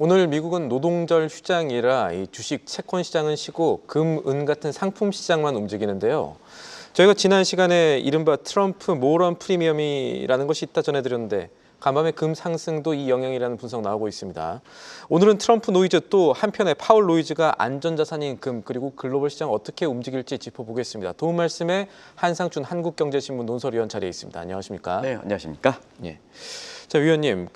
오늘 미국은 노동절 휴장이라 이 주식 채권 시장은 쉬고 금, 은 같은 상품 시장만 움직이는데요. 저희가 지난 시간에 이른바 트럼프 모런 프리미엄이라는 것이 있다 전해드렸는데 간밤에 금 상승도 이 영향이라는 분석 나오고 있습니다. 오늘은 트럼프 노이즈 또 한편에 파월 노이즈가 안전자산인 금 그리고 글로벌 시장 어떻게 움직일지 짚어보겠습니다. 도움 말씀에 한상준 한국경제신문 논설위원 자리에 있습니다. 안녕하십니까? 네, 안녕하십니까? 예. 자, 위원님,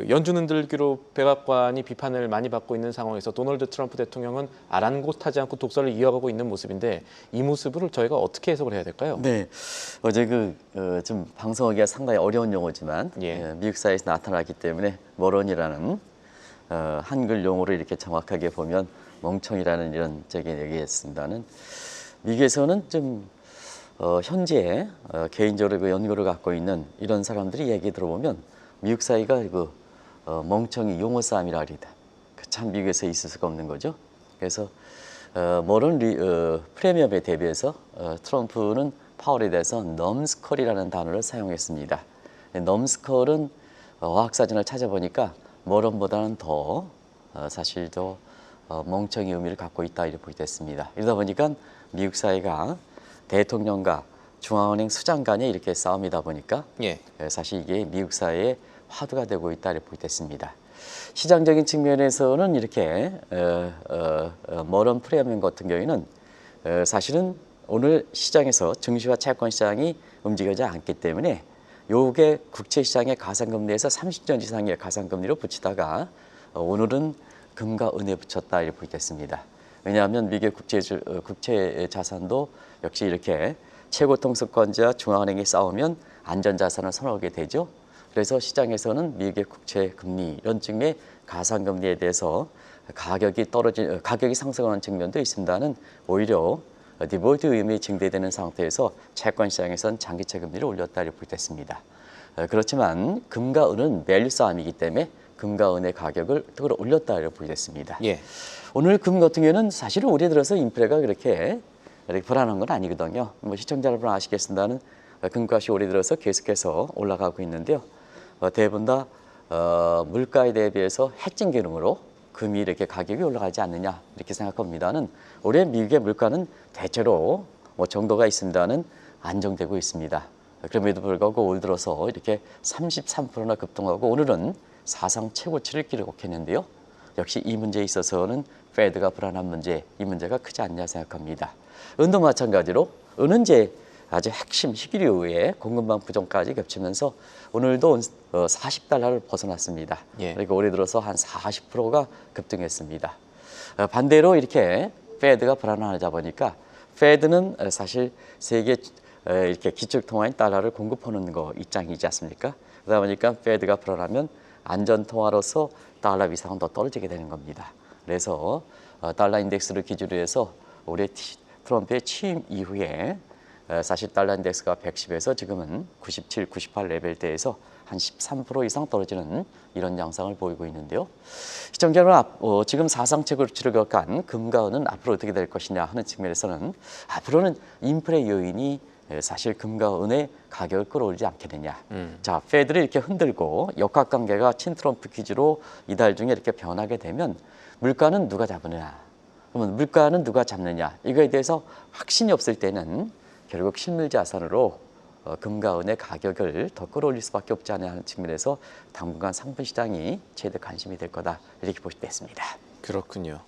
연준 흔들기로 백악관이 비판을 많이 받고 있는 상황에서 도널드 트럼프 대통령은 아랑곳하지 않고 독서를 이어가고 있는 모습인데 이 모습을 저희가 어떻게 해석을 해야 될까요? 네, 어제 좀 방송하기가 상당히 어려운 용어지만 미국 사회에서 나타나기 때문에 모런이라는 한글 용어로 이렇게 정확하게 보면 멍청이라는 이런 적인 얘기했습니다는 미국에서는 좀 현재 개인적으로 연구를 갖고 있는 이런 사람들이 얘기 들어보면 미국 사회가 멍청이 용어 싸움이라 그러다. 참 미국에서 있을 수가 없는 거죠. 그래서 모런 프리미엄에 대비해서 트럼프는 파월에 대해서 넘스컬이라는 단어를 사용했습니다. 넘스컬은 어학사전을 찾아보니까 모런보다는 더 사실 더 멍청이 의미를 갖고 있다 이렇게 보겠습니다. 이러다 보니까 미국 사회가 대통령과 중앙은행 수장 간에 이렇게 싸움이다 보니까 사실 이게 미국 사회의 화두가 되고 있다 이렇게 보겠습니다. 시장적인 측면에서는 이렇게 모런 프리미엄 같은 경우에는 사실은 오늘 시장에서 증시와 채권 시장이 움직이지 않기 때문에 요게 국채 시장의 가상금리에서 30년 이상의 가상금리로 붙이다가 오늘은 금과 은에 붙였다 이렇게 보겠습니다. 왜냐하면 미국의 국채 자산도 역시 이렇게 최고 통수권자 중앙은행이 싸우면 안전자산을 선호하게 되죠. 그래서 시장에서는 미국의 국채 금리 이런 측면의 가상금리에 대해서 가격이 상승하는 측면도 있습니다는 오히려 디볼트 위험이 증대되는 상태에서 채권 시장에서는 장기채 금리를 올렸다 이렇게 보겠습니다. 그렇지만 금과 은은 밸류 싸움이기 때문에 금과 은의 가격을 올렸다 이렇게 보겠습니다. 오늘 금 같은 경우는 사실은 올해 들어서 인플레가 그렇게 불안한 건 아니거든요. 시청자 여러분 아시겠습니다는 금값이 올해 들어서 계속해서 올라가고 있는데요. 대부분 다 물가에 대비해서 해칭 기능으로 금이 이렇게 가격이 올라가지 않느냐 이렇게 생각합니다는 올해 미국의 물가는 대체로 정도가 있습니다는 안정되고 있습니다. 그럼에도 불구하고 올 들어서 이렇게 33%나 급등하고 오늘은 사상 최고치를 기록했는데요. 역시 이 문제에 있어서는 페드가 불안한 문제, 이 문제가 크지 않냐 생각합니다. 은도 마찬가지로 은은 이제 아주 핵심 희귀류의 공급망 부족까지 겹치면서 오늘도 40달러를 벗어났습니다. 그리고 올해 들어서 한 40%가 급등했습니다. 반대로 이렇게 페드가 불안하다 보니까 페드는 사실 세계 이렇게 기축통화인 달러를 공급하는 거 입장이지 않습니까? 그러다 보니까 페드가 불안하면 안전통화로서 달러 위상은 더 떨어지게 되는 겁니다. 그래서 달러 인덱스를 기준으로 해서 올해 트럼프의 취임 이후에 사실 달러 인덱스가 110에서 지금은 97, 98 레벨대에서 한 13% 이상 떨어지는 이런 양상을 보이고 있는데요. 시청자 여러분, 지금 사상 최고치를 기록한 금과 은은 앞으로 어떻게 될 것이냐 하는 측면에서는 앞으로는 인플레 요인이 사실 금과 은의 가격을 끌어올리지 않겠느냐. 자, 페드를 이렇게 흔들고 역학관계가 친트럼프 기조로 이달 중에 이렇게 변하게 되면 물가는 누가 잡느냐. 그러면 물가는 누가 잡느냐. 이거에 대해서 확신이 없을 때는 결국 실물 자산으로 금과 은의 가격을 더 끌어올릴 수밖에 없지 않냐 하는 측면에서 당분간 상품 시장이 최대 관심이 될 거다. 이렇게 볼 수 있습니다. 그렇군요.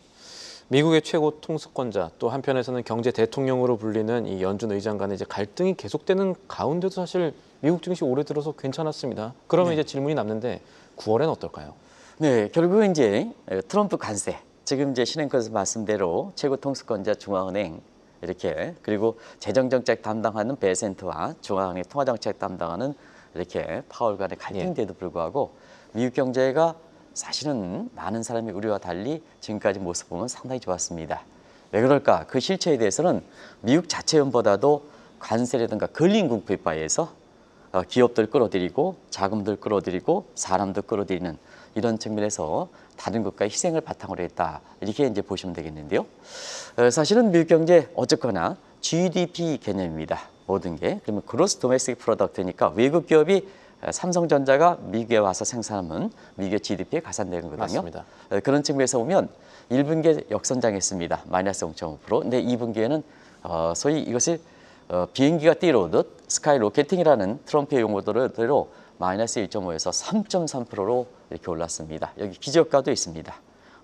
미국의 최고 통수권자 또 한편에서는 경제 대통령으로 불리는 이 연준 의장 간의 이제 갈등이 계속되는 가운데도 사실 미국 증시 올해 들어서 괜찮았습니다. 그러면 이제 질문이 남는데 9월엔 어떨까요? 네, 결국은 이제 트럼프 관세, 지금 이제 신행커에서 말씀대로 최고 통수권자 중앙은행 이렇게 그리고 재정정책 담당하는 베센트와 중앙은행 통화정책 담당하는 이렇게 파월 간의 갈등인데도 불구하고 미국 경제가 사실은 많은 사람의 우려와 달리 지금까지 모습 보면 상당히 좋았습니다. 왜 그럴까? 그 실체에 대해서는 미국 자체연보다도 관세라든가 근린 궁핍화에서 기업들 끌어들이고 자금들 끌어들이고 사람들 끌어들이는 이런 측면에서 다른 국가의 희생을 바탕으로 했다. 이렇게 이제 보시면 되겠는데요. 사실은 미국 경제 어쨌거나 GDP 개념입니다. 모든 게. 그러면 그로스 도메스틱 프로덕트니까 외국 기업이 삼성전자가 미국에 와서 생산하면 미국의 GDP에 가산되거든요. 맞습니다. 그런 측면에서 보면 1분기에 역성장했습니다. 마이너스 0.5%. 근데 2분기에는 소위 이것을 비행기가 뛰어오듯 스카이 로켓팅이라는 트럼프의 용어대로 마이너스 1.5에서 3.3%로 이렇게 올랐습니다. 여기 기저가도 있습니다.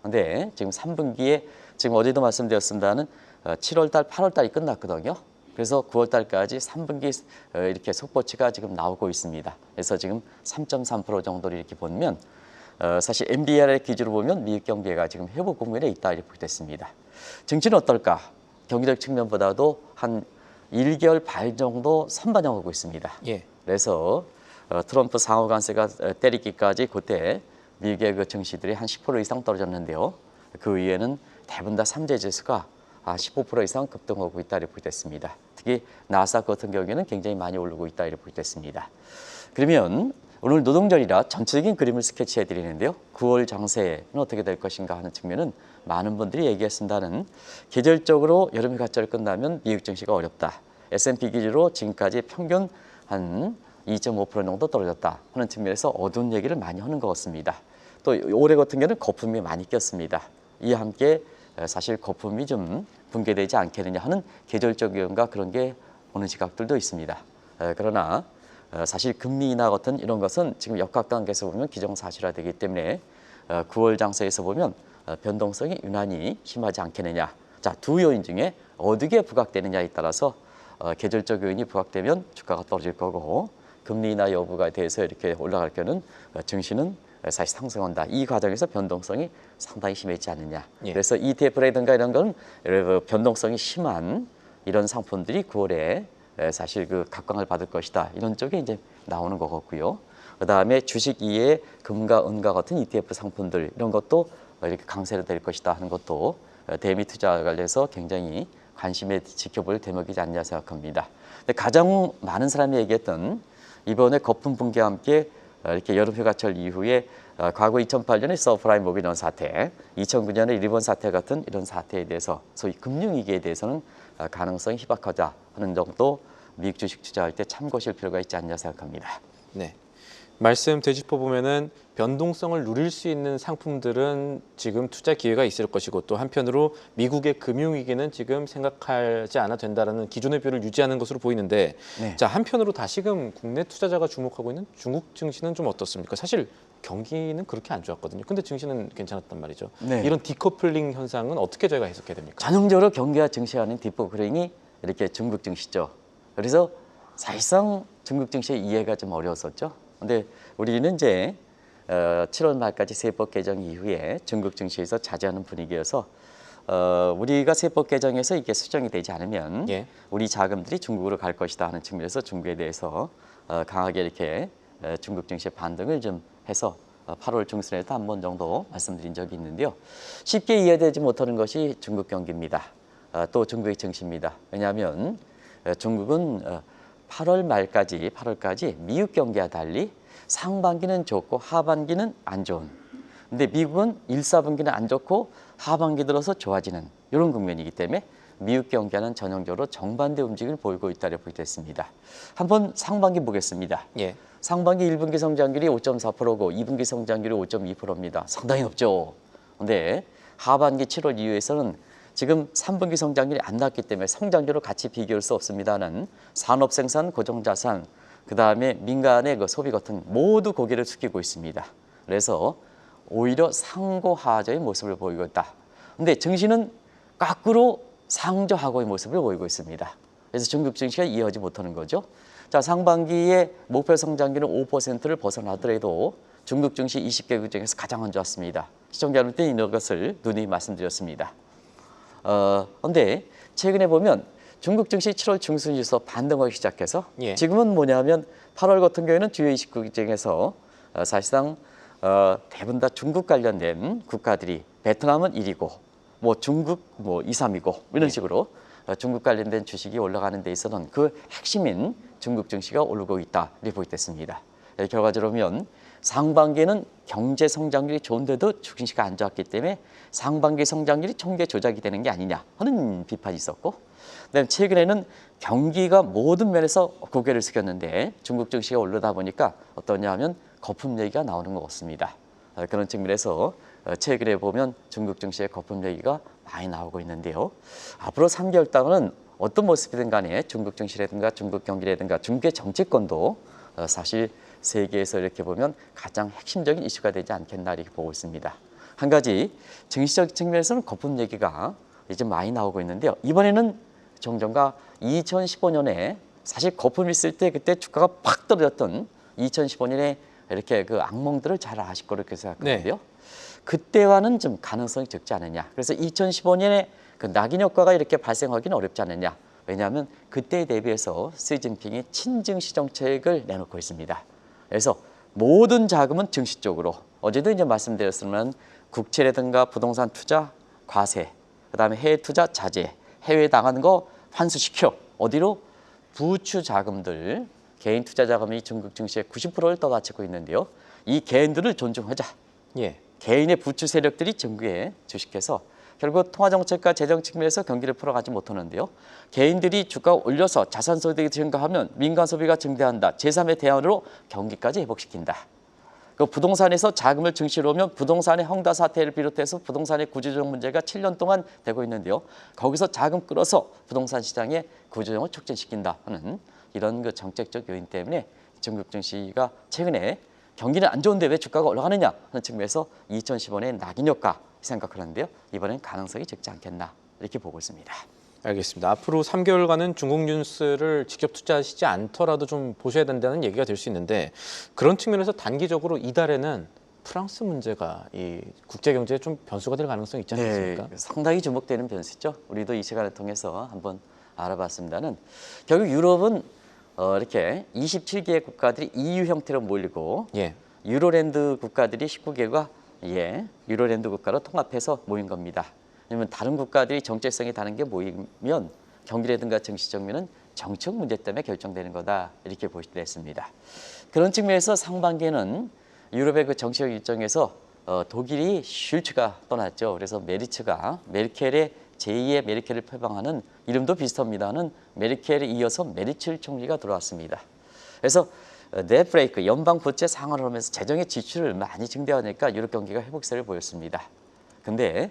근데 지금 3분기에 지금 어제도 말씀드렸습니다는 7월 달, 8월 달이 끝났거든요. 그래서 9월 달까지 3분기 이렇게 속보치가 지금 나오고 있습니다. 그래서 지금 3.3% 정도를 이렇게 보면 사실 MBR의 기준으로 보면 미국 경제가 지금 회복 국면에 있다 이렇게 보게 됐습니다. 증시는 어떨까? 경제적 측면보다도 한 1개월 반 정도 선반영하고 있습니다. 예. 그래서 트럼프 상호 관세가 때리기까지 그때 미국의 그 증시들이 한 10% 이상 떨어졌는데요. 그 이후에는 대부분 다 3대 지수가 15% 이상 급등하고 있다 이렇게 보게 됐습니다. 특히 나스닥 같은 경우에는 굉장히 많이 오르고 있다 이렇게 보게 됐습니다. 그러면 오늘 노동절이라 전체적인 그림을 스케치해 드리는데요. 9월 장세는 어떻게 될 것인가 하는 측면은 많은 분들이 얘기했습니다는 계절적으로 여름 휴가철 끝나면 미국 증시가 어렵다. S&P 기준으로 지금까지 평균 한 2.5% 정도 떨어졌다 하는 측면에서 어두운 얘기를 많이 하는 것 같습니다. 또 올해 같은 경우는 거품이 많이 꼈습니다. 이와 함께 사실 거품이 좀 붕괴되지 않겠느냐 하는 계절적 요인과 그런 게 오는 시각들도 있습니다. 그러나 사실 금리 인하 같은 이런 것은 지금 역학관계에서 보면 기정사실화되기 때문에 9월 장세에서 보면 변동성이 유난히 심하지 않겠느냐. 자, 두 요인 중에 어디에 부각되느냐에 따라서 계절적 요인이 부각되면 주가가 떨어질 거고 금리 인하 여부가 대해서 이렇게 올라갈 경우는 증시는 사실 상승한다. 이 과정에서 변동성이 상당히 심해지지 않느냐. 예. 그래서 ETF라든가 이런 건 변동성이 심한 이런 상품들이 9월에 사실 그 각광을 받을 것이다. 이런 쪽에 이제 나오는 것 같고요. 그다음에 주식 이외에 금과 은과 같은 ETF 상품들 이런 것도 이렇게 강세로 될 것이다 하는 것도 대미 투자와 관련해서 굉장히 관심에 지켜볼 대목이지 않냐 생각합니다. 근데 가장 많은 사람이 얘기했던 이번에 거품 붕괴와 함께 이렇게 여름 휴가철 이후에 과거 2008년의 서프라임 모기 이런 사태, 2009년의 일본 사태 같은 이런 사태에 대해서 소위 금융위기에 대해서는 가능성이 희박하다 하는 정도 미국 주식 투자할 때 참고하실 필요가 있지 않냐 생각합니다. 네. 말씀 되짚어 보면은 변동성을 누릴 수 있는 상품들은 지금 투자 기회가 있을 것이고 또 한편으로 미국의 금융위기는 지금 생각하지 않아도 된다라는 기존의 뷰를 유지하는 것으로 보이는데 네. 자 한편으로 다시금 국내 투자자가 주목하고 있는 중국 증시는 좀 어떻습니까? 사실 경기는 그렇게 안 좋았거든요. 근데 증시는 괜찮았단 말이죠. 네. 이런 디커플링 현상은 어떻게 저희가 해석해야 됩니까? 전형적으로 경기와 증시가 하는 디커플링이 이렇게 중국 증시죠. 그래서 사실상 중국 증시의 이해가 좀 어려웠었죠. 근데 우리는 이제 7월 말까지 세법 개정 이후에 중국 증시에서 자제하는 분위기여서 우리가 세법 개정에서 이게 수정이 되지 않으면 예. 우리 자금들이 중국으로 갈 것이다 하는 측면에서 중국에 대해서 강하게 이렇게 중국 증시의 반등을 좀 해서 8월 중순에도 한 번 정도 말씀드린 적이 있는데요. 쉽게 이해되지 못하는 것이 중국 경기입니다. 또 중국의 증시입니다. 왜냐하면 중국은 8월까지 미국 경기와 달리 상반기는 좋고 하반기는 안 좋은. 근데 미국은 1, 4분기는 안 좋고 하반기 들어서 좋아지는 이런 국면이기 때문에 미국 경기와는 전형적으로 정반대 움직임을 보이고 있다고 보게 됐습니다. 한번 상반기 보겠습니다. 예. 상반기 1분기 성장률이 5.4%고 2분기 성장률이 5.2%입니다. 상당히 높죠. 그런데 하반기 7월 이후에서는 지금 3분기 성장률이 안 났기 때문에 성장률을 같이 비교할 수 없습니다는 산업 생산, 고정자산, 그다음에 민간의 그 소비 같은 모두 고개를 숙이고 있습니다. 그래서 오히려 상고하저의 모습을 보이고 있다. 그런데 증시는 거꾸로 상저하고의 모습을 보이고 있습니다. 그래서 중국 증시가 이어지 못하는 거죠. 자, 상반기에 목표 성장률은 5%를 벗어나더라도 중국 증시 20개국 중에서 가장 안 좋았습니다. 시청자 여러분께 이런 것을 누누이 말씀드렸습니다. 그런데 최근에 보면 중국 증시 7월 중순 지수 반등하기 시작해서 예. 지금은 뭐냐면 8월 같은 경우에는 주요 29국 중에서 사실상 대부분 다 중국 관련된 국가들이 베트남은 1위고 뭐 중국 뭐 2, 3위고 이런 식으로 중국 관련된 주식이 올라가는 데 있어서는 그 핵심인 중국 증시가 오르고 있다 이렇게 보게 됐습니다. 결과적으로 보면 상반기에는 경제 성장률이 좋은데도 주식시가 안 좋았기 때문에 상반기 성장률이 총계 조작이 되는 게 아니냐 하는 비판이 있었고, 그다음에 최근에는 경기가 모든 면에서 고개를 숙였는데 중국 증시가 오르다 보니까 어떠냐 하면 거품 얘기가 나오는 것 같습니다. 그런 측면에서 최근에 보면 중국 증시의 거품 얘기가 많이 나오고 있는데요. 앞으로 3개월 동안은 어떤 모습이든 간에 중국 증시라든가 중국 경기라든가 중국의 정치권도 사실 세계에서 이렇게 보면 가장 핵심적인 이슈가 되지 않겠나 이렇게 보고 있습니다. 한 가지 증시적 측면에서는 거품 얘기가 이제 많이 나오고 있는데요. 이번에는 정정가 2015년에 사실 거품이 있을 때 그때 주가가 팍 떨어졌던 2015년에 이렇게 그 악몽들을 잘 아실 거로 그렇게 생각하는데요. 네. 그때와는 좀 가능성이 적지 않느냐. 그래서 2015년에 그 낙인 효과가 이렇게 발생하기는 어렵지 않느냐. 왜냐하면 그때에 대비해서 시진핑이 친증시 정책을 내놓고 있습니다. 그래서 모든 자금은 증시 쪽으로, 어제도 이제 말씀드렸지만 국채라든가 부동산 투자 과세, 그다음에 해외 투자 자제, 해외에 나가는 거 환수시켜. 어디로? 부추 자금들, 개인 투자 자금이 중국 증시의 90%를 떠받치고 있는데요. 이 개인들을 존중하자. 예. 개인의 부추 세력들이 정부에 주식해서 결국 통화정책과 재정 측면에서 경기를 풀어가지 못하는데요. 개인들이 주가 올려서 자산 소득이 증가하면 민간 소비가 증대한다. 제3의 대안으로 경기까지 회복시킨다. 그 부동산에서 자금을 증시로 오면 부동산의 헝다 사태를 비롯해서 부동산의 구조조정 문제가 7년 동안 되고 있는데요. 거기서 자금 끌어서 부동산 시장의 구조조정을 촉진시킨다 하는 이런 그 정책적 요인 때문에 중국 증시가 최근에 경기는 안 좋은데 왜 주가가 올라가느냐 하는 측면에서 2015년 낙인 효과 생각하는데요. 이번엔 가능성이 적지 않겠나 이렇게 보고 있습니다. 알겠습니다. 앞으로 3개월간은 중국 뉴스를 직접 투자하시지 않더라도 좀 보셔야 된다는 얘기가 될 수 있는데, 그런 측면에서 단기적으로 이달에는 프랑스 문제가 이 국제 경제에 좀 변수가 될 가능성이 있지 않습니까? 네, 상당히 주목되는 변수죠. 우리도 이 시간을 통해서 한번 알아봤습니다는 결국 유럽은 이렇게 27개의 국가들이 EU 형태로 몰리고 예. 유로랜드 국가들이 19개가 유로랜드 국가로 통합해서 모인 겁니다. 왜냐하면 다른 국가들이 정체성이 다른 게 모이면 경기라든가 정치 정면은 정책 문제 때문에 결정되는 거다 이렇게 보시도 했습니다. 그런 측면에서 상반기에는 유럽의 그 정치적 일정에서 독일이 슐츠가 떠났죠. 그래서 메르츠가 메르켈의 제2의 메르켈을 표방하는, 이름도 비슷합니다는 메르켈에 이어서 메르츠 총리가 들어왔습니다. 그래서 넷브레이크 연방 부채 상환을 하면서 재정의 지출을 많이 증대하니까 유럽 경기가 회복세를 보였습니다. 근데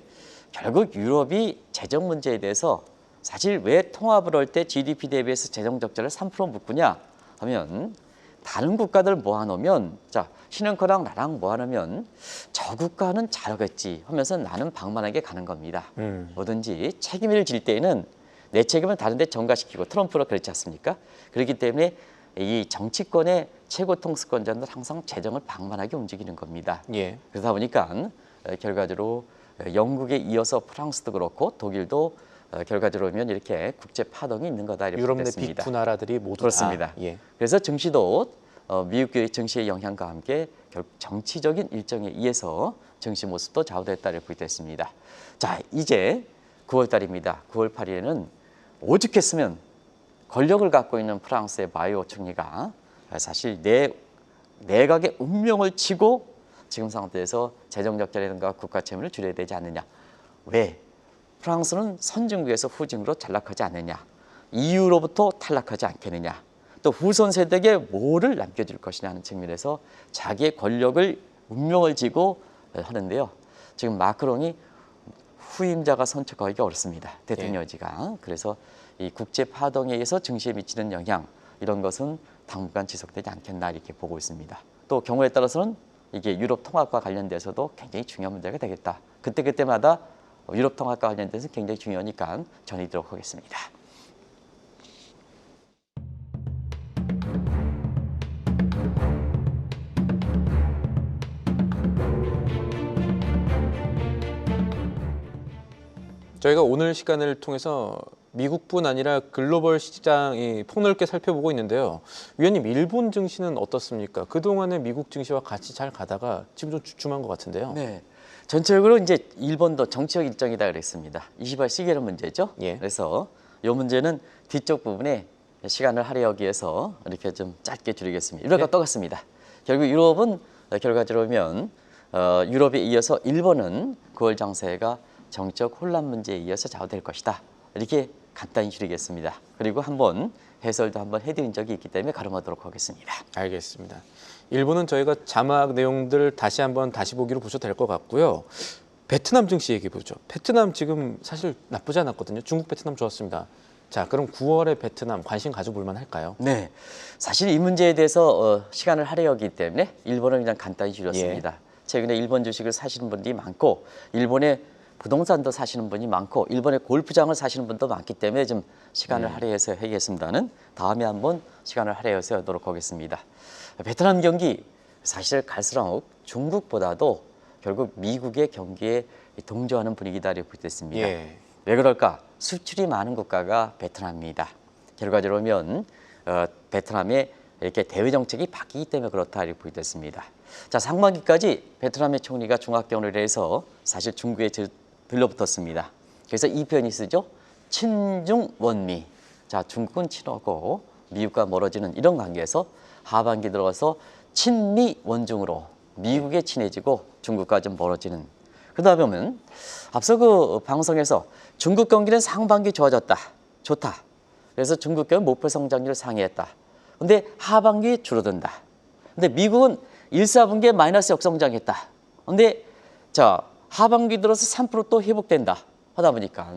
결국 유럽이 재정 문제에 대해서 사실 왜 통합을 할 때 GDP 대비해서 재정 적자를 3% 묶으냐 하면, 다른 국가들 모아놓으면, 자 신흥커랑 나랑 모아놓으면 저 국가는 잘하겠지 하면서 나는 방만하게 가는 겁니다. 뭐든지 책임을 질 때에는 내 책임을 다른 데 전가시키고, 트럼프로 그렇지 않습니까? 그렇기 때문에 이 정치권의 최고 통수권자는 항상 재정을 방만하게 움직이는 겁니다. 예. 그러다 보니까 결과적으로 영국에 이어서 프랑스도 그렇고 독일도 결과적으로 보면 이렇게 국제 파동이 있는 거다 이렇게 유럽 내 됐습니다. 빅2 나라들이 모두 그렇습니다. 다. 예. 그래서 증시도 미국의 증시의 영향과 함께 결국 정치적인 일정에 의해서 증시 모습도 좌우됐다 이렇게 보겠습니다. 자, 이제 9월 달입니다. 9월 8일에는 오죽했으면 권력을 갖고 있는 프랑스의 바이오 총리가 사실 내각의 운명을 치고 지금 상태에서 재정 적자라든가 국가 채무를 줄여야 되지 않느냐. 왜? 프랑스는 선진국에서 후진국으로 전락하지 않느냐. EU로부터 탈락하지 않겠느냐. 또 후손 세대에게 뭐를 남겨줄 것이냐 하는 측면에서 자기의 권력을 운명을 지고 하는데요. 지금 마크롱이 후임자가 선택하기 어렵습니다. 대통령지가. 그래서 이 국제 파동에 의해서 증시에 미치는 영향, 이런 것은 당분간 지속되지 않겠나 이렇게 보고 있습니다. 또 경우에 따라서는 이게 유럽 통합과 관련돼서도 굉장히 중요한 문제가 되겠다. 그때마다 유럽 통합과 관련돼서 굉장히 중요하니까 전해드리도록 하겠습니다. 저희가 오늘 시간을 통해서 미국뿐 아니라 글로벌 시장이 폭넓게 살펴보고 있는데요. 위원님, 일본 증시는 어떻습니까? 그동안에 미국 증시와 같이 잘 가다가 지금 좀 주춤한 것 같은데요. 네, 전체적으로 이제 일본도 정치적 일정이다 그랬습니다. 20일 시계는 문제죠. 예. 그래서 이 문제는 뒤쪽 부분에 시간을 할애하기 위해서 이렇게 좀 짧게 줄이겠습니다. 유럽과 네. 똑같습니다. 결국 유럽은 결과적으로 보면 유럽에 이어서 일본은 9월 장세가 정적 혼란 문제에 이어서 좌우될 것이다. 이렇게 간단히 줄이겠습니다. 그리고 한번 해설도 한번 해드린 적이 있기 때문에 가름하도록 하겠습니다. 알겠습니다. 일본은 저희가 자막 내용들 다시 보기로 보셔도 될 것 같고요. 베트남 증시 얘기해 보죠. 베트남 지금 사실 나쁘지 않았거든요. 중국, 베트남 좋았습니다. 자, 그럼 9월에 베트남 관심 가져볼 만할까요? 네, 사실 이 문제에 대해서 시간을 할애하기 때문에 일본은 그냥 간단히 줄였습니다. 최근에 일본 주식을 사시는 분들이 많고 일본의 부동산도 사시는 분이 많고 일본의 골프장을 사시는 분도 많기 때문에 좀 시간을 할애해서 하겠습니다는 다음에 한번 시간을 할애해서 하도록 하겠습니다. 베트남 경기 사실 갈수록 중국보다도 결국 미국의 경기에 동조하는 분위기다 이렇게 보겠습니다. 왜 그럴까? 수출이 많은 국가가 베트남입니다. 결과적으로 보면 베트남의 이렇게 대외 정책이 바뀌기 때문에 그렇다 이렇게 보겠습니다. 자, 상반기까지 베트남의 총리가 중화경을 해서 사실 중국에 들러붙었습니다. 그래서 이 표현이 쓰죠. 친중원미. 자, 중국은 친하고 미국과 멀어지는 이런 관계에서 하반기 들어가서 친미 원중으로 미국에 친해지고 중국과 좀 멀어지는. 그러다 보면 앞서 그 방송에서 중국 경기는 상반기 좋아졌다. 좋다. 그래서 중국 경기 목표 성장률을 상회했다. 근데 하반기 줄어든다. 근데 미국은 1, 4분기에 마이너스 역성장했다. 근데 자, 하반기 들어서 3% 또 회복된다. 하다 보니까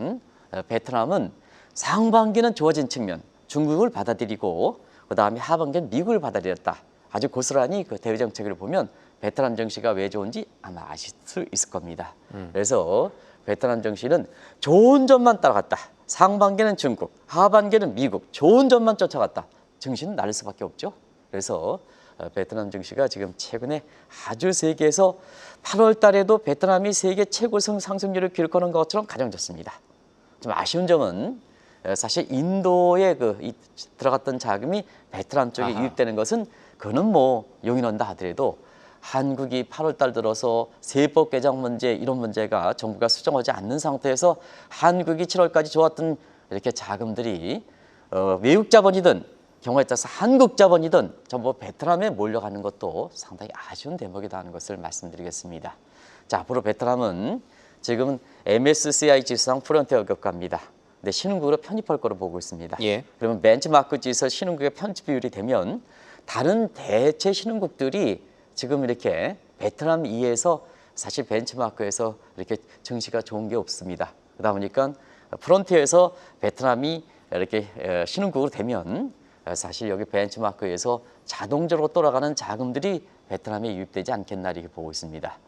베트남은 상반기는 좋아진 측면, 중국을 받아들이고 그다음에 하반기는 미국을 받아들였다. 아주 고스란히 그 대외 정책을 보면 베트남 증시가 왜 좋은지 아마 아실 수 있을 겁니다. 그래서 베트남 증시는 좋은 점만 따라갔다. 상반기는 중국, 하반기는 미국, 좋은 점만 쫓아갔다. 증시는 나를 수밖에 없죠. 그래서 베트남 증시가 지금 최근에 아주 세계에서 8월 달에도 베트남이 세계 최고 상승률을 기록하는 것처럼 가장 좋습니다. 좀 아쉬운 점은 사실 인도에 들어갔던 자금이 베트남 쪽에 유입되는 것은 그는 뭐 용인한다 하더라도 한국이 8월 달 들어서 세법 개정 문제 이런 문제가 정부가 수정하지 않는 상태에서 한국이 7월까지 좋았던 이렇게 자금들이 외국 자본이든 경우에 따라서 한국 자본이든 전부 베트남에 몰려가는 것도 상당히 아쉬운 대목이다 하는 것을 말씀드리겠습니다. 자, 앞으로 베트남은 지금 MSCI 지수상 프론티어 국가입니다. 근데 신흥국으로 편입할 거로 보고 있습니다. 그러면 벤치마크 지수 신흥국의 편입 비율이 되면 다른 대체 신흥국들이 지금 이렇게 베트남 이에서 사실 벤치마크에서 이렇게 증시가 좋은 게 없습니다. 그러다 보니까 프론티어에서 베트남이 이렇게 신흥국으로 되면 사실 여기 벤치마크에서 자동적으로 돌아가는 자금들이 베트남에 유입되지 않겠나 이렇게 보고 있습니다.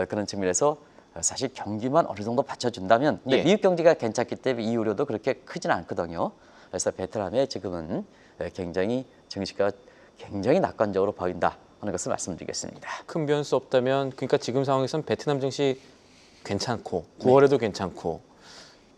그런 측면에서 사실 경기만 어느 정도 받쳐준다면 근데 미국 경기가 괜찮기 때문에 이 우려도 그렇게 크지는 않거든요. 그래서 베트남에 지금은 굉장히 증시가 굉장히 낙관적으로 보인다 하는 것을 말씀드리겠습니다. 큰 변수 없다면 그러니까 지금 상황에서는 베트남 증시 괜찮고 9월에도 괜찮고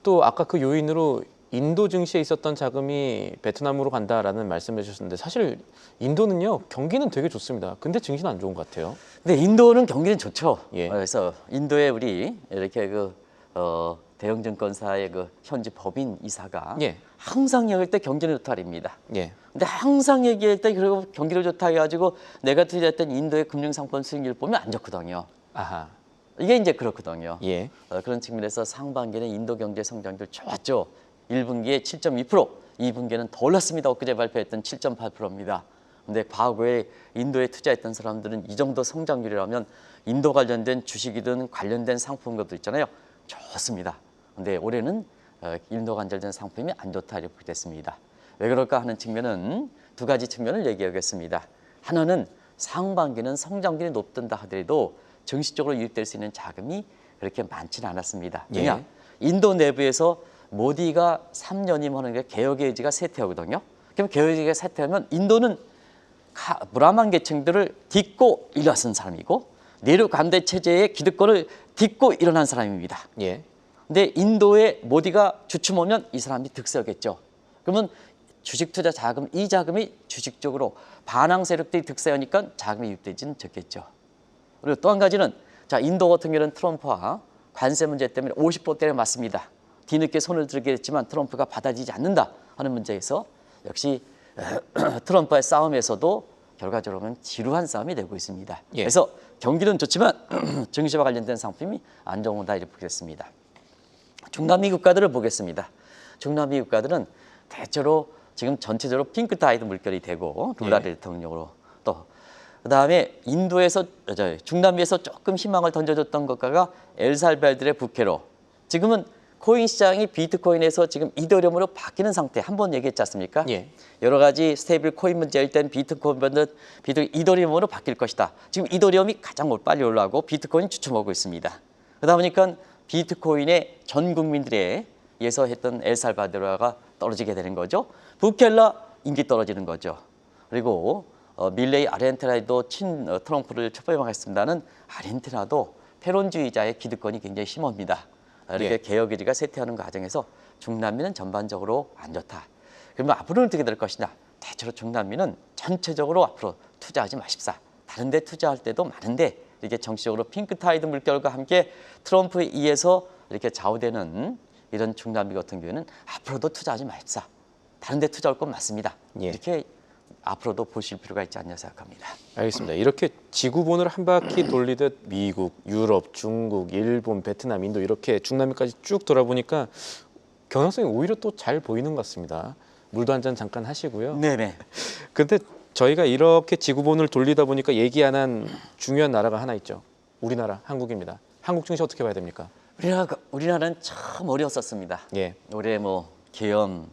또 아까 그 요인으로 인도 증시에 있었던 자금이 베트남으로 간다라는 말씀을 해주셨는데 사실 인도는요 경기는 되게 좋습니다. 근데 증시는 안 좋은 것 같아요. 근데 인도는 경기는 좋죠. 그래서 인도에 우리 이렇게 대형증권사의 현지 법인 이사가 항상 얘기할 때 경기는 좋다입니다. 근데 항상 얘기할 때 그리고 경기를 좋다 해가지고 내가 투자했던 인도의 금융상품 수익률 보면 안 좋거든요. 이게 이제 그렇거든요. 그런 측면에서 상반기는 인도 경제 성장률 좋았죠. 1분기에 7.2%, 2분기에는 더 올랐습니다. 엊그제 발표했던 7.8%입니다. 근데 과거에 인도에 투자했던 사람들은 이 정도 성장률이라면 인도 관련된 주식이든 관련된 상품 것도 있잖아요. 좋습니다. 근데 올해는 인도 관련된 상품이 안 좋다 이렇게 됐습니다. 왜 그럴까 하는 측면은 두 가지 측면을 얘기하겠습니다. 하나는 상반기는 성장률이 높든다 하더라도 증시 쪽으로 유입될 수 있는 자금이 그렇게 많지는 않았습니다. 왜냐? 인도 내부에서 모디가 3년이면 하는 게 개혁의 의지가 쇠퇴하거든요. 그럼 개혁의 의지가 쇠퇴하면 인도는 불안한 계층들을 딛고 일어선 사람이고 내륙 감대 체제의 기득권을 딛고 일어난 사람입니다. 근데 인도의 모디가 주춤하면 이 사람이 득세하겠죠. 그러면 주식 투자 자금, 이 자금이 주식 쪽으로 반항 세력들이 득세하니까 자금이 유입되지는 적겠죠. 그리고 또 한 가지는 자, 인도 같은 경우는 트럼프와 관세 문제 때문에 50%대를 맞습니다. 뒤늦게 손을 들게 했지만 트럼프가 받아들이지 않는다 하는 문제에서 역시 트럼프와의 싸움에서도 결과적으로 보면 지루한 싸움이 되고 있습니다. 예. 그래서 경기는 좋지만 증시와 관련된 상품이 안 좋다 이렇게 보겠습니다. 중남미 국가들을 보겠습니다. 중남미 국가들은 대체로 지금 전체적으로 핑크 타이드 물결이 되고 룰라 대통령으로 또 그다음에 인도에서 중남미에서 조금 희망을 던져줬던 국가가 엘살바도르의 부케로 지금은 코인 시장이 비트코인에서 지금 이더리움으로 바뀌는 상태 한번 얘기했지 않습니까? 예. 여러 가지 스테이블 코인 문제일 땐 비트코인은 이더리움으로 바뀔 것이다. 지금 이더리움이 가장 빨리 올라가고 비트코인 주춤하고 있습니다. 그러다 보니까 비트코인의 전 국민들의 예서했던 엘살바도르가 떨어지게 되는 거죠. 부켈라 인기 떨어지는 거죠. 그리고 밀레이 아르헨티나도 트럼프를 첩보망했습니다는 아르헨티나도 패론주의자의 기득권이 굉장히 심합니다. 이렇게 개혁의지가 쇠퇴하는 과정에서 중남미는 전반적으로 안 좋다. 그러면 앞으로는 어떻게 될 것이냐? 대체로 중남미는 전체적으로 앞으로 투자하지 마십사. 다른 데 투자할 때도 많은데 이렇게 정치적으로 핑크타이드 물결과 함께 트럼프에 의해서 이렇게 좌우되는 이런 중남미 같은 경우에는 앞으로도 투자하지 마십사. 다른 데 투자할 건 맞습니다. 예. 이렇게 앞으로도 보실 필요가 있지 않냐 생각합니다. 알겠습니다. 이렇게 지구본을 한 바퀴 돌리듯 미국, 유럽, 중국, 일본, 베트남, 인도 이렇게 중남미까지 쭉 돌아보니까 경향성이 오히려 또 잘 보이는 것 같습니다. 물도 한 잔 잠깐 하시고요. 네네. 근데 저희가 이렇게 지구본을 돌리다 보니까 얘기 안 한 중요한 나라가 하나 있죠. 우리나라, 한국입니다. 한국 증시 어떻게 봐야 됩니까? 우리나라는 참 어려웠었습니다. 예. 올해 계엄,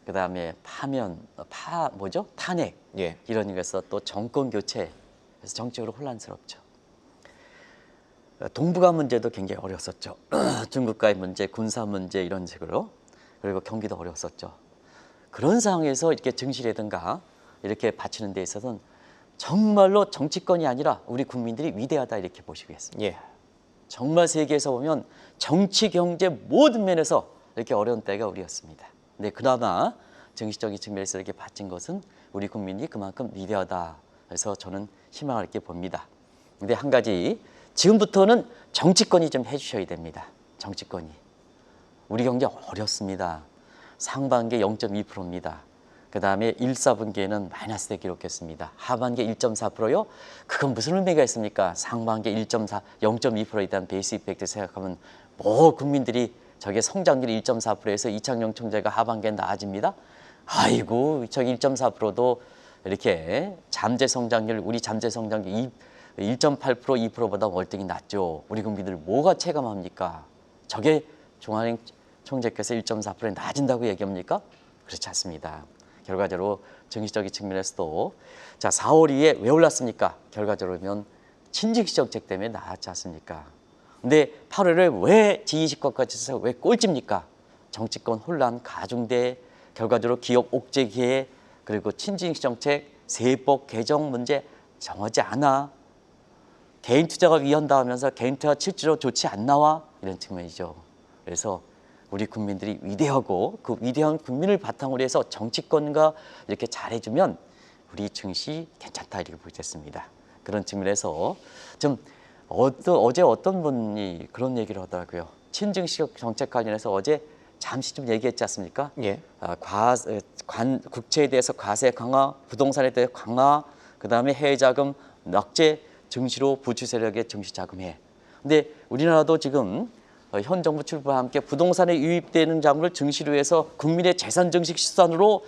그다음에 탄핵 예. 이런 일에서 또 정권 교체, 그래서 정치적으로 혼란스럽죠. 동북아 문제도 굉장히 어려웠었죠. 중국과의 문제, 군사 문제 이런 식으로 그리고 경기도 어려웠었죠. 그런 상황에서 이렇게 증시라든가 이렇게 바치는 데 있어서는 정말로 정치권이 아니라 우리 국민들이 위대하다 이렇게 보시겠습니다. 예. 정말 세계에서 보면 정치, 경제 모든 면에서 이렇게 어려운 때가 우리였습니다. 근데 그나마 정치적인 측면에서 이렇게 바친 것은 우리 국민이 그만큼 위대하다. 그래서 저는 희망을 이렇게 봅니다. 근데 한 가지 지금부터는 정치권이 좀 해주셔야 됩니다. 정치권이. 우리 경제 어렵습니다. 상반기에 0.2%입니다. 그 다음에 1, 4분기에는 마이너스를 기록했습니다. 하반기에 1.4%요? 그건 무슨 의미가 있습니까? 상반기에 0.2%에 대한 베이스 이펙트 생각하면 국민들이 저게 성장률이 1.4%에서 이창용 총재가 하반기에 나아집니다. 아이고, 저기 1.4%도 이렇게 잠재 성장률, 우리 잠재 성장률 1.8%, 2%보다 월등히 낮죠. 우리 국민들 뭐가 체감합니까? 저게 중앙은행 총재께서 1.4%에 낮아진다고 얘기합니까? 그렇지 않습니다. 결과적으로 정치적인 측면에서도 4월 이후에 왜 올랐습니까? 결과적으로 보면 친증시 정책 때문에 나왔지 않습니까? 근데 8월에 왜 G20과 지수가 왜 꼴찌입니까? 정치권 혼란 가중돼 결과적으로 기업 옥죄 기회 그리고 친증시 정책 세법 개정 문제 정하지 않아 개인 투자가 위헌다 하면서 개인 투자 실제로 좋지 않나와 이런 측면이죠. 그래서 우리 국민들이 위대하고 그 위대한 국민을 바탕으로 해서 정치권과 이렇게 잘해주면 우리 증시 괜찮다 이렇게 보겠습니다. 그런 측면에서 좀 어제 어떤 분이 그런 얘기를 하더라고요. 친증시 정책 관련해서 어제 잠시 좀 얘기했지 않습니까? 예. 국채에 대해서 과세 강화, 부동산에 대해 강화, 그다음에 해외 자금 납제, 증시로 부추 세력의 증시 자금해. 근데 우리나라도 지금 현 정부 출범과 함께 부동산에 유입되는 자금을 증시로 해서 국민의 재산 증식 시선으로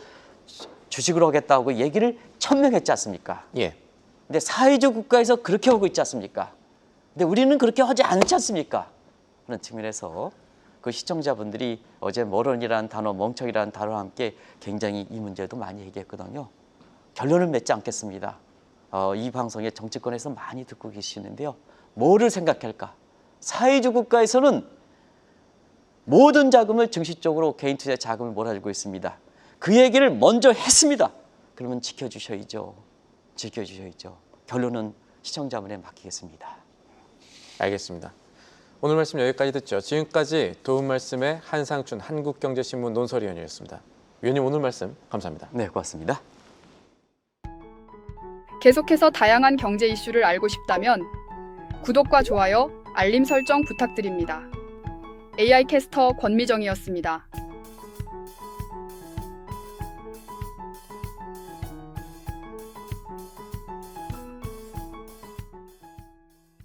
주식으로 하겠다고 얘기를 천명했지 않습니까? 예. 근데 사회주의 국가에서 그렇게 하고 있지 않습니까? 근데 우리는 그렇게 하지 않지 않습니까? 그런 측면에서 그 시청자분들이 어제 모런이라는 단어, 멍청이라는 단어와 함께 굉장히 이 문제도 많이 얘기했거든요. 결론을 맺지 않겠습니다. 이 방송에 정치권에서 많이 듣고 계시는데요. 뭐를 생각할까? 사회주의 국가에서는 모든 자금을 증시 쪽으로 개인 투자 자금을 몰아주고 있습니다. 그 얘기를 먼저 했습니다. 그러면 지켜주셔야죠. 지켜주셔야죠. 결론은 시청자분에 맡기겠습니다. 알겠습니다. 오늘 말씀 여기까지 듣죠. 지금까지 도움 말씀의 한상춘 한국경제신문 논설위원이었습니다. 위원님 오늘 말씀 감사합니다. 네, 고맙습니다. 계속해서 다양한 경제 이슈를 알고 싶다면 구독과 좋아요, 알림 설정 부탁드립니다. AI 캐스터 권미정이었습니다.